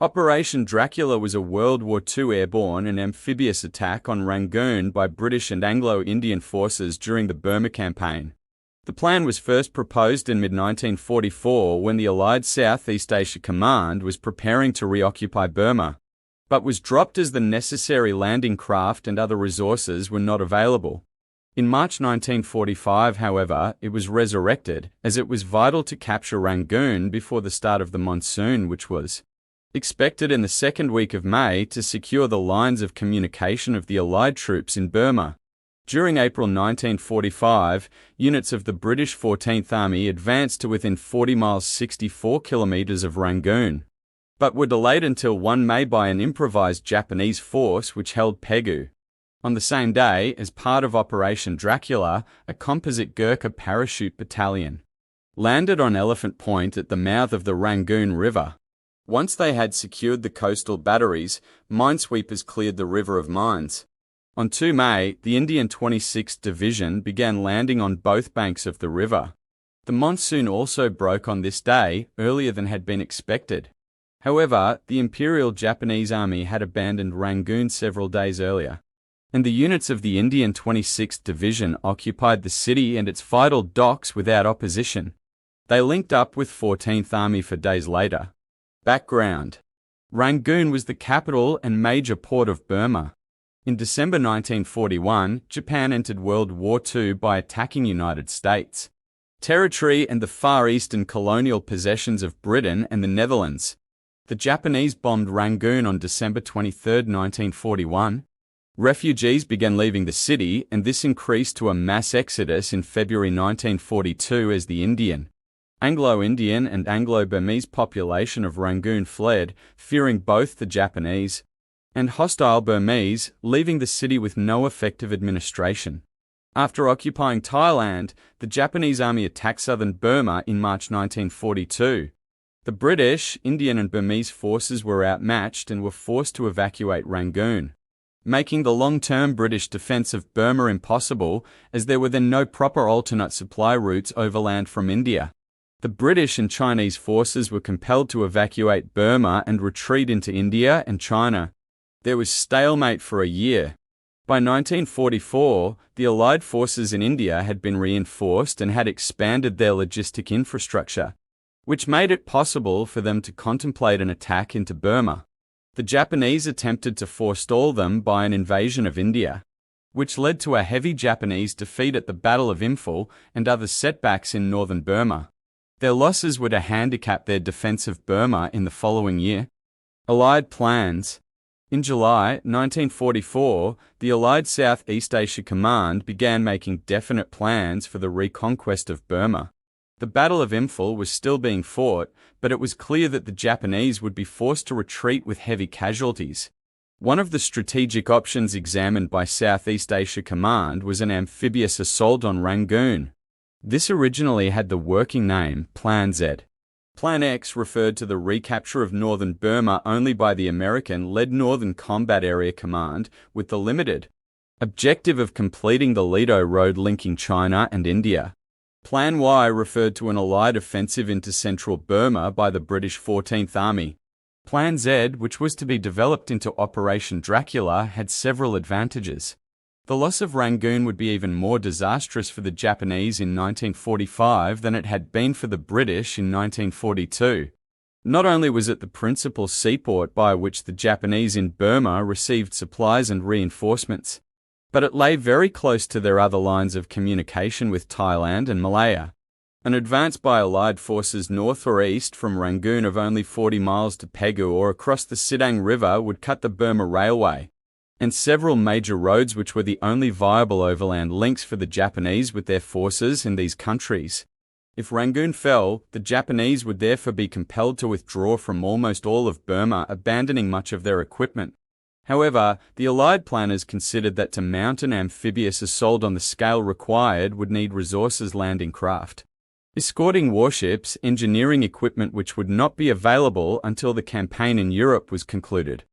Operation Dracula was a World War II airborne and amphibious attack on Rangoon by British and Anglo-Indian forces during the Burma campaign. The plan was first proposed in mid-1944 when the Allied Southeast Asia Command was preparing to reoccupy Burma, but was dropped as the necessary landing craft and other resources were not available. In March 1945, however, it was resurrected, as it was vital to capture Rangoon before the start of the monsoon, which was expected in the second week of May to secure the lines of communication of the Allied troops in Burma. During April 1945, units of the British 14th Army advanced to within 40 miles 64 kilometers of Rangoon, but were delayed until 1 May by an improvised Japanese force which held Pegu. On the same day, as part of Operation Dracula, a composite Gurkha parachute battalion landed on Elephant Point at the mouth of the Rangoon River. Once they had secured the coastal batteries, minesweepers cleared the river of mines. On 2 May, the Indian 26th Division began landing on both banks of the river. The monsoon also broke on this day, earlier than had been expected. However, the Imperial Japanese Army had abandoned Rangoon several days earlier, and the units of the Indian 26th Division occupied the city and its vital docks without opposition. They linked up with 14th Army for days later. Background: Rangoon was the capital and major port of Burma. In December 1941, Japan entered World War II by attacking United States territory and the Far Eastern colonial possessions of Britain and the Netherlands. The Japanese bombed Rangoon on December 23, 1941. Refugees began leaving the city, and this increased to a mass exodus in February 1942 as the Indian, Anglo-Indian and Anglo-Burmese population of Rangoon fled, fearing both the Japanese and hostile Burmese, leaving the city with no effective administration. After occupying Thailand, the Japanese army attacked southern Burma in March 1942. The British, Indian and Burmese forces were outmatched and were forced to evacuate Rangoon, making the long-term British defence of Burma impossible, as there were then no proper alternate supply routes overland from India. The British and Chinese forces were compelled to evacuate Burma and retreat into India and China. There was stalemate for a year. By 1944, the Allied forces in India had been reinforced and had expanded their logistic infrastructure, which made it possible for them to contemplate an attack into Burma. The Japanese attempted to forestall them by an invasion of India, which led to a heavy Japanese defeat at the Battle of Imphal and other setbacks in northern Burma. Their losses were to handicap their defense of Burma in the following year. Allied plans. In July 1944, the Allied Southeast Asia Command began making definite plans for the reconquest of Burma. The Battle of Imphal was still being fought, but it was clear that the Japanese would be forced to retreat with heavy casualties. One of the strategic options examined by Southeast Asia Command was an amphibious assault on Rangoon. This originally had the working name Plan Z. Plan X referred to the recapture of northern Burma only by the American-led Northern Combat Area Command, with the limited objective of completing the Ledo Road linking China and India. Plan Y referred to an Allied offensive into central Burma by the British 14th Army. Plan Z, which was to be developed into Operation Dracula, had several advantages. The loss of Rangoon would be even more disastrous for the Japanese in 1945 than it had been for the British in 1942. Not only was it the principal seaport by which the Japanese in Burma received supplies and reinforcements, but it lay very close to their other lines of communication with Thailand and Malaya. An advance by Allied forces north or east from Rangoon of only 40 miles to Pegu or across the Sidang River would cut the Burma Railway and several major roads, which were the only viable overland links for the Japanese with their forces in these countries. If Rangoon fell, the Japanese would therefore be compelled to withdraw from almost all of Burma, abandoning much of their equipment. However, the Allied planners considered that to mount an amphibious assault on the scale required would need resources landing craft, escorting warships, engineering equipment which would not be available until the campaign in Europe was concluded.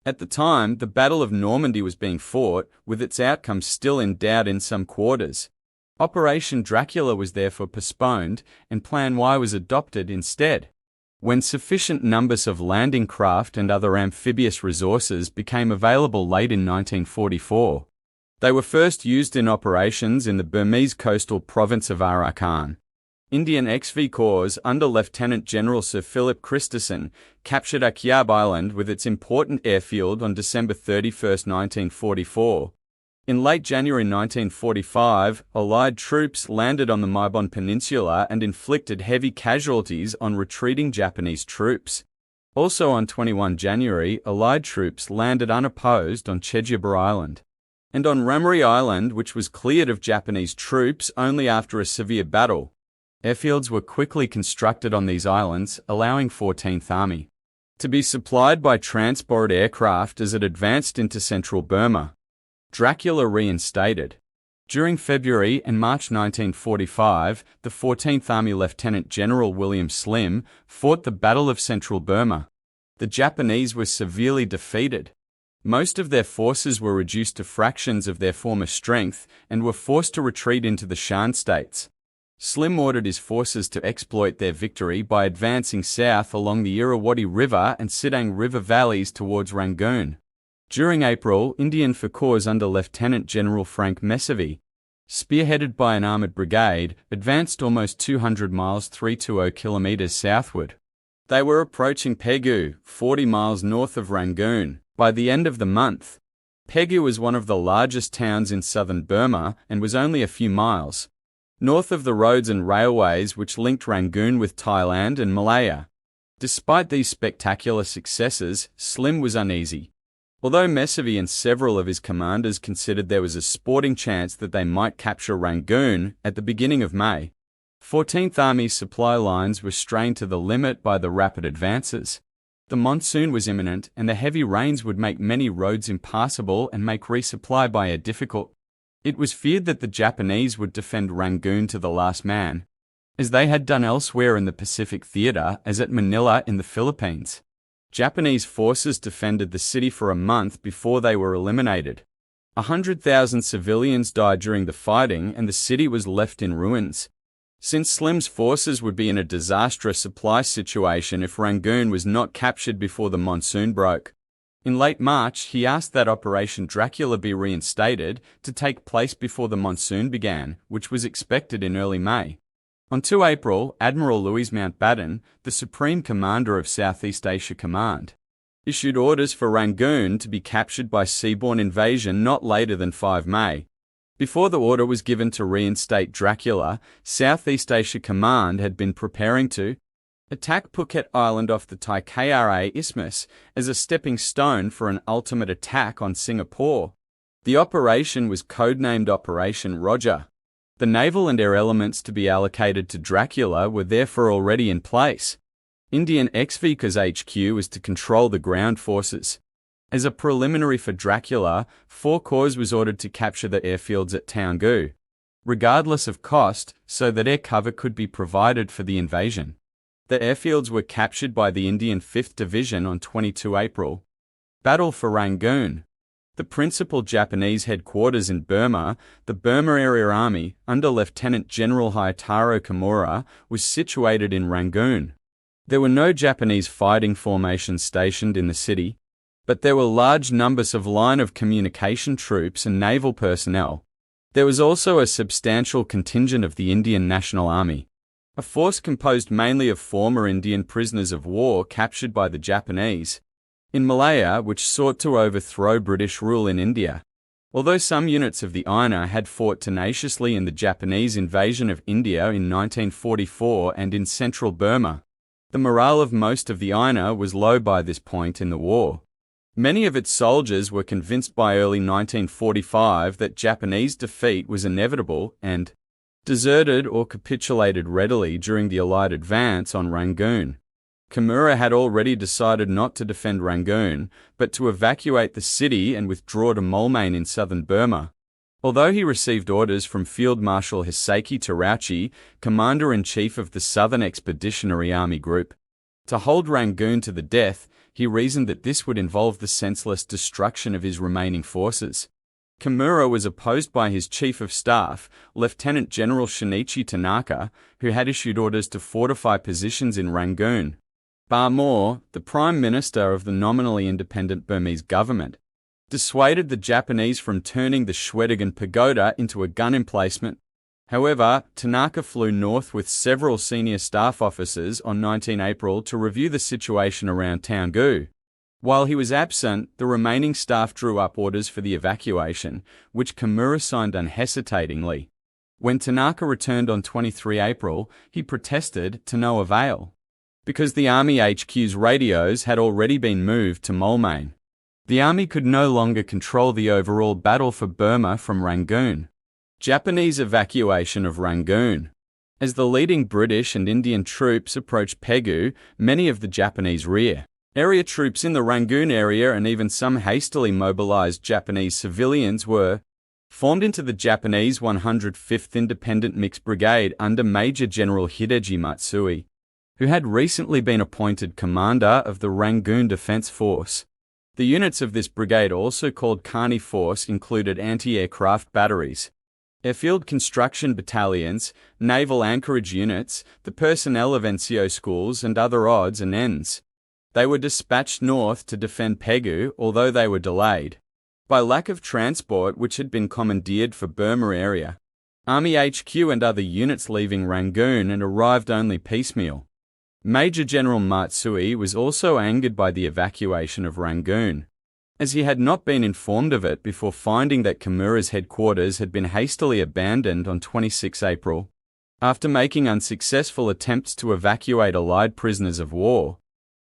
At the time, the Battle of Normandy was being fought, with its outcome still in doubt in some quarters. Operation Dracula was therefore postponed, and Plan Y was adopted instead. When sufficient numbers of landing craft and other amphibious resources became available late in 1944, they were first used in operations in the Burmese coastal province of Arakan. Indian XV Corps under Lieutenant General Sir Philip Christison captured Akyab Island with its important airfield on December 31, 1944. In late January 1945, Allied troops landed on the Maibon Peninsula and inflicted heavy casualties on retreating Japanese troops. Also on 21 January, Allied troops landed unopposed on Chedjaba Island. And on Ramari Island, which was cleared of Japanese troops only after a severe battle. Airfields were quickly constructed on these islands, allowing 14th Army to be supplied by transport aircraft as it advanced into central Burma. Dracula reinstated. During February and March 1945, the 14th Army Lieutenant General William Slim fought the Battle of Central Burma. The Japanese were severely defeated. Most of their forces were reduced to fractions of their former strength and were forced to retreat into the Shan states. Slim ordered his forces to exploit their victory by advancing south along the Irrawaddy River and Sidang River valleys towards Rangoon. During April, Indian Corps under Lieutenant General Frank Mesavy, spearheaded by an armoured brigade, advanced almost 200 miles 320 kilometres southward. They were approaching Pegu, 40 miles north of Rangoon, by the end of the month. Pegu was one of the largest towns in southern Burma and was only a few miles north of the roads and railways which linked Rangoon with Thailand and Malaya. Despite these spectacular successes, Slim was uneasy. Although Mesavy and several of his commanders considered there was a sporting chance that they might capture Rangoon at the beginning of May, 14th Army's supply lines were strained to the limit by the rapid advances. The monsoon was imminent, and the heavy rains would make many roads impassable and make resupply by air difficult. It was feared that the Japanese would defend Rangoon to the last man, as they had done elsewhere in the Pacific Theater, as at Manila in the Philippines. Japanese forces defended the city for a month before they were eliminated. 100,000 civilians died during the fighting and the city was left in ruins. Since Slim's forces would be in a disastrous supply situation if Rangoon was not captured before the monsoon broke. In late March, he asked that Operation Dracula be reinstated to take place before the monsoon began, which was expected in early May. On 2 April, Admiral Louis Mountbatten, the Supreme Commander of Southeast Asia Command, issued orders for Rangoon to be captured by seaborne invasion not later than 5 May. Before the order was given to reinstate Dracula, Southeast Asia Command had been preparing to attack Phuket Island off the Tai Kra Isthmus as a stepping stone for an ultimate attack on Singapore. The operation was codenamed Operation Roger. The naval and air elements to be allocated to Dracula were therefore already in place. Indian XVC's HQ was to control the ground forces. As a preliminary for Dracula, 4 Corps was ordered to capture the airfields at Taungoo, regardless of cost, so that air cover could be provided for the invasion. The airfields were captured by the Indian 5th Division on 22 April. Battle for Rangoon. The principal Japanese headquarters in Burma, the Burma Area Army, under Lieutenant General Hayataro Kimura, was situated in Rangoon. There were no Japanese fighting formations stationed in the city, but there were large numbers of line of communication troops and naval personnel. There was also a substantial contingent of the Indian National Army, a force composed mainly of former Indian prisoners of war captured by the Japanese in Malaya, which sought to overthrow British rule in India. Although some units of the INA had fought tenaciously in the Japanese invasion of India in 1944 and in central Burma, the morale of most of the INA was low by this point in the war. Many of its soldiers were convinced by early 1945 that Japanese defeat was inevitable and deserted or capitulated readily during the Allied advance on Rangoon. Kimura had already decided not to defend Rangoon, but to evacuate the city and withdraw to Moulmein in southern Burma. Although he received orders from Field Marshal Hisaki Terauchi, Commander-in-Chief of the Southern Expeditionary Army Group, to hold Rangoon to the death, he reasoned that this would involve the senseless destruction of his remaining forces. Kimura was opposed by his Chief of Staff, Lieutenant General Shinichi Tanaka, who had issued orders to fortify positions in Rangoon. Barmore, the Prime Minister of the nominally independent Burmese government, dissuaded the Japanese from turning the Shwedagon Pagoda into a gun emplacement. However, Tanaka flew north with several senior staff officers on 19 April to review the situation around Taungoo. While he was absent, the remaining staff drew up orders for the evacuation, which Kimura signed unhesitatingly. When Tanaka returned on 23 April, he protested to no avail, because the Army HQ's radios had already been moved to Moulmein. The Army could no longer control the overall battle for Burma from Rangoon. Japanese evacuation of Rangoon. As the leading British and Indian troops approached Pegu, many of the Japanese area troops in the Rangoon area and even some hastily mobilized Japanese civilians were formed into the Japanese 105th Independent Mixed Brigade under Major General Hideji Matsui, who had recently been appointed commander of the Rangoon Defense Force. The units of this brigade, also called Kani Force, included anti-aircraft batteries, airfield construction battalions, naval anchorage units, the personnel of NCO schools, and other odds and ends. They were dispatched north to defend Pegu, although they were delayed by lack of transport which had been commandeered for Burma area. Army HQ and other units leaving Rangoon and arrived only piecemeal. Major General Matsui was also angered by the evacuation of Rangoon, as he had not been informed of it before finding that Kimura's headquarters had been hastily abandoned on 26 April. After making unsuccessful attempts to evacuate Allied prisoners of war,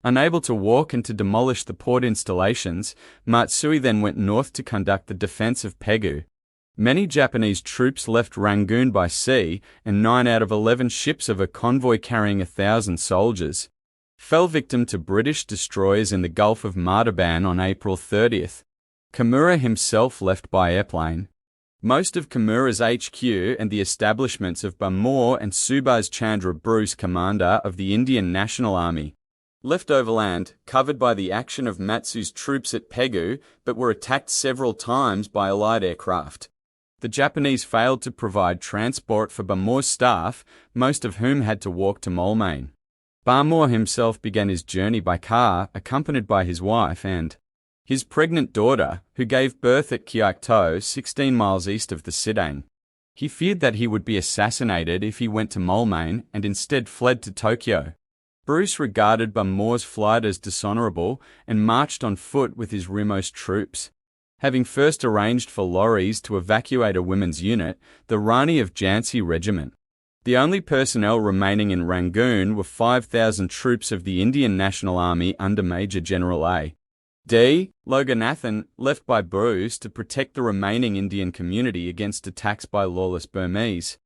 unable to walk and to demolish the port installations, Matsui then went north to conduct the defense of Pegu. Many Japanese troops left Rangoon by sea, and 9 out of 11 ships of a convoy carrying 1,000 soldiers fell victim to British destroyers in the Gulf of Martaban on April 30th. Kimura himself left by airplane. Most of Kimura's HQ and the establishments of Barmore and Subhas Chandra Bose, commander of the Indian National Army, left overland, covered by the action of Matsu's troops at Pegu, but were attacked several times by Allied aircraft. The Japanese failed to provide transport for Barmore's staff, most of whom had to walk to Moulmein. Barmore himself began his journey by car, accompanied by his wife and his pregnant daughter, who gave birth at Kyaikto, 16 miles east of the Sidang. He feared that he would be assassinated if he went to Moulmein and instead fled to Tokyo. Bruce regarded Barmore's flight as dishonorable and marched on foot with his rearmost troops. Having first arranged for lorries to evacuate a women's unit, the Rani of Jhansi Regiment. The only personnel remaining in Rangoon were 5,000 troops of the Indian National Army under Major General A. D. Loganathan, left by Bruce to protect the remaining Indian community against attacks by lawless Burmese.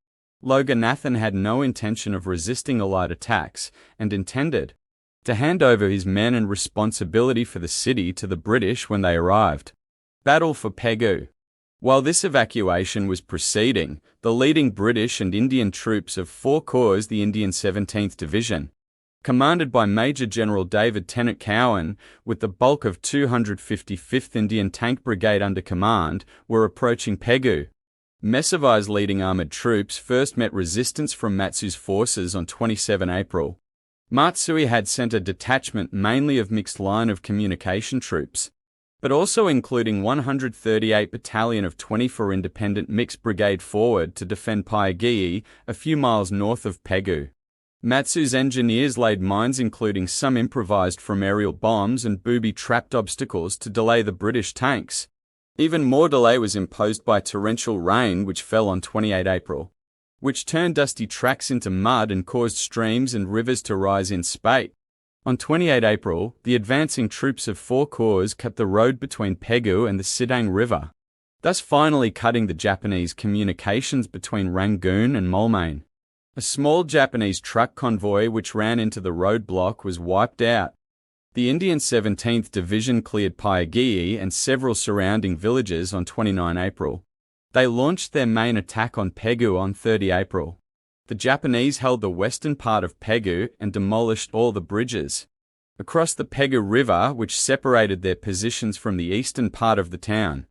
Loganathan had no intention of resisting Allied attacks and intended to hand over his men and responsibility for the city to the British when they arrived. Battle for Pegu. While this evacuation was proceeding, the leading British and Indian troops of 4 Corps, the Indian 17th Division, commanded by Major General David Tennant Cowan, with the bulk of 255th Indian Tank Brigade under command, were approaching Pegu. Mesavai's leading armoured troops first met resistance from Matsu's forces on 27 April. Matsui had sent a detachment mainly of mixed line of communication troops, but also including 138 Battalion of 24 Independent Mixed Brigade forward to defend Pyagii, a few miles north of Pegu. Matsu's engineers laid mines, including some improvised from aerial bombs and booby-trapped obstacles to delay the British tanks. Even more delay was imposed by torrential rain which fell on 28 April, which turned dusty tracks into mud and caused streams and rivers to rise in spate. On 28 April, the advancing troops of 4 Corps cut the road between Pegu and the Sidang River, thus finally cutting the Japanese communications between Rangoon and Moulmein. A small Japanese truck convoy which ran into the roadblock was wiped out. The Indian 17th Division cleared Pyagii and several surrounding villages on 29 April. They launched their main attack on Pegu on 30 April. The Japanese held the western part of Pegu and demolished all the bridges across the Pegu River which separated their positions from the eastern part of the town.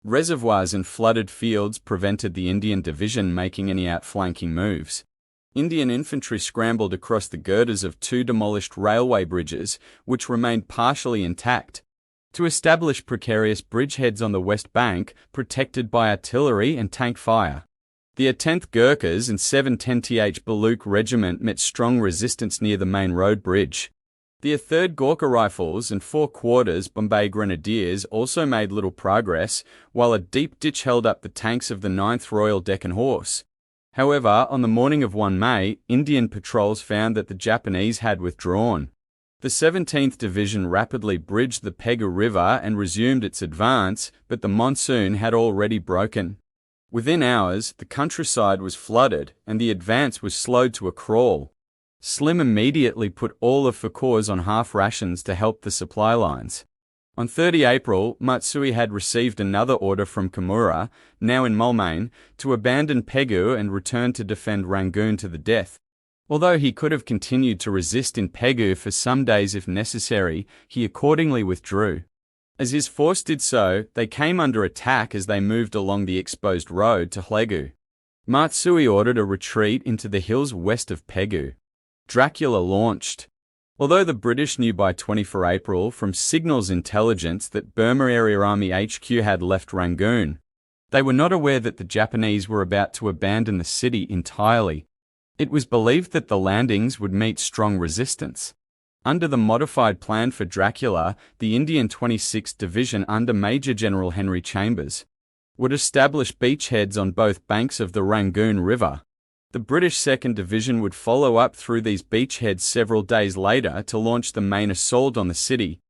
Reservoirs and flooded fields prevented the Indian Division making any outflanking moves. Indian infantry scrambled across the girders of two demolished railway bridges, which remained partially intact, to establish precarious bridgeheads on the west bank, protected by artillery and tank fire. The 10th Gurkhas and 7 10th Baluch Regiment met strong resistance near the main road bridge. The 3rd Gorkha Rifles and 4 Quarters Bombay Grenadiers also made little progress, while a deep ditch held up the tanks of the 9th Royal Deccan Horse. However, on the morning of 1 May, Indian patrols found that the Japanese had withdrawn. The 17th Division rapidly bridged the Pegu River and resumed its advance, but the monsoon had already broken. Within hours, the countryside was flooded, and the advance was slowed to a crawl. Slim immediately put all of Foucault's on half rations to help the supply lines. On 30 April, Matsui had received another order from Kimura, now in Moulmein, to abandon Pegu and return to defend Rangoon to the death. Although he could have continued to resist in Pegu for some days if necessary, he accordingly withdrew. As his force did so, they came under attack as they moved along the exposed road to Hlegu. Matsui ordered a retreat into the hills west of Pegu. Dracula launched. Although the British knew by 24 April from signals intelligence that Burma Area Army HQ had left Rangoon, they were not aware that the Japanese were about to abandon the city entirely. It was believed that the landings would meet strong resistance. Under the modified plan for Dracula, the Indian 26th Division under Major General Henry Chambers would establish beachheads on both banks of the Rangoon River. The British 2nd Division would follow up through these beachheads several days later to launch the main assault on the city.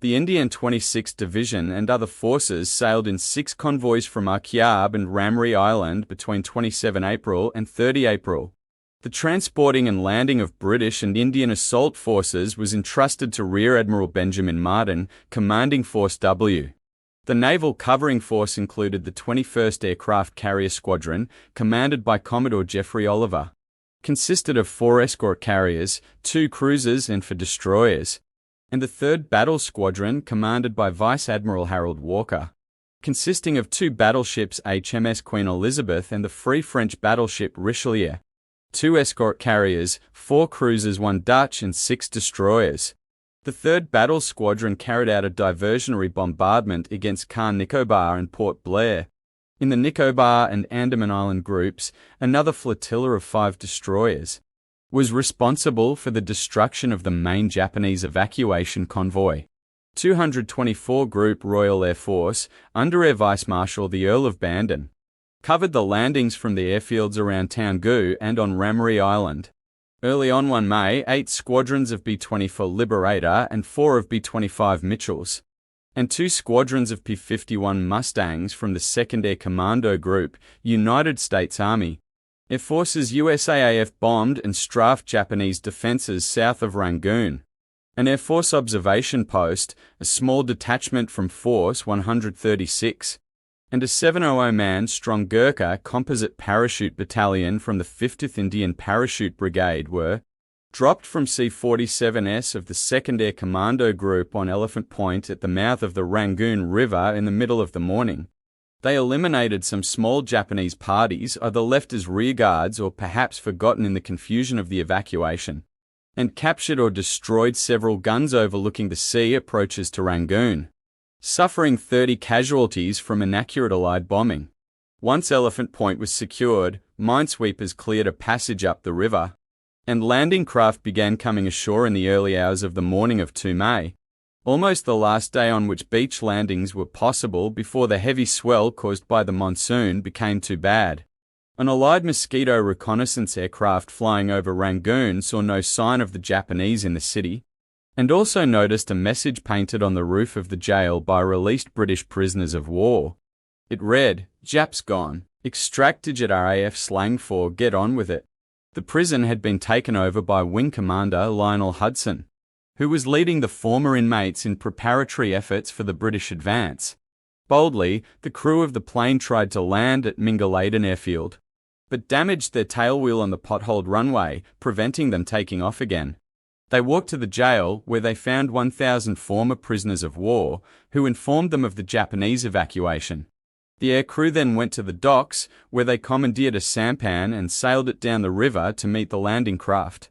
The Indian 26th Division and other forces sailed in 6 convoys from Akyab and Ramri Island between 27 April and 30 April. The transporting and landing of British and Indian assault forces was entrusted to Rear Admiral Benjamin Martin, commanding Force W. The naval covering force included the 21st Aircraft Carrier Squadron, commanded by Commodore Geoffrey Oliver. Consisted of 4 escort carriers, 2 cruisers and 4 destroyers, and the 3rd Battle Squadron, commanded by Vice Admiral Harold Walker, consisting of 2 battleships HMS Queen Elizabeth and the Free French battleship Richelieu, 2 escort carriers, 4 cruisers, 1 Dutch and 6 destroyers. The 3rd Battle Squadron carried out a diversionary bombardment against Car Nicobar and Port Blair. In the Nicobar and Andaman Island groups, another flotilla of 5 destroyers was responsible for the destruction of the main Japanese evacuation convoy. 224 Group Royal Air Force, under Air Vice Marshal the Earl of Bandon, covered the landings from the airfields around Taungoo and on Ramri Island. Early on 1 May, 8 squadrons of B-24 Liberator and 4 of B-25 Mitchells, and 2 squadrons of P-51 Mustangs from the 2nd Air Commando Group, United States Army. Air Forces USAAF bombed and strafed Japanese defenses south of Rangoon. An Air Force observation post, a small detachment from Force 136, and a 700-man strong Gurkha composite parachute battalion from the 50th Indian Parachute Brigade were dropped from C-47S of the 2nd Air Commando Group on Elephant Point at the mouth of the Rangoon River in the middle of the morning. They eliminated some small Japanese parties, either left as rearguards or perhaps forgotten in the confusion of the evacuation, and captured or destroyed several guns overlooking the sea approaches to Rangoon, suffering 30 casualties from inaccurate Allied bombing. Once Elephant Point was secured, minesweepers cleared a passage up the river, and landing craft began coming ashore in the early hours of the morning of 2 May, almost the last day on which beach landings were possible before the heavy swell caused by the monsoon became too bad. An Allied Mosquito reconnaissance aircraft flying over Rangoon saw no sign of the Japanese in the city, and also noticed a message painted on the roof of the jail by released British prisoners of war. It read, "Japs gone, extract digit RAF slang for get on with it." The prison had been taken over by Wing Commander Lionel Hudson, who was leading the former inmates in preparatory efforts for the British advance. Boldly, the crew of the plane tried to land at Mingaladen Airfield, but damaged their tailwheel on the potholed runway, preventing them taking off again. They walked to the jail, where they found 1,000 former prisoners of war, who informed them of the Japanese evacuation. The aircrew then went to the docks, where they commandeered a sampan and sailed it down the river to meet the landing craft.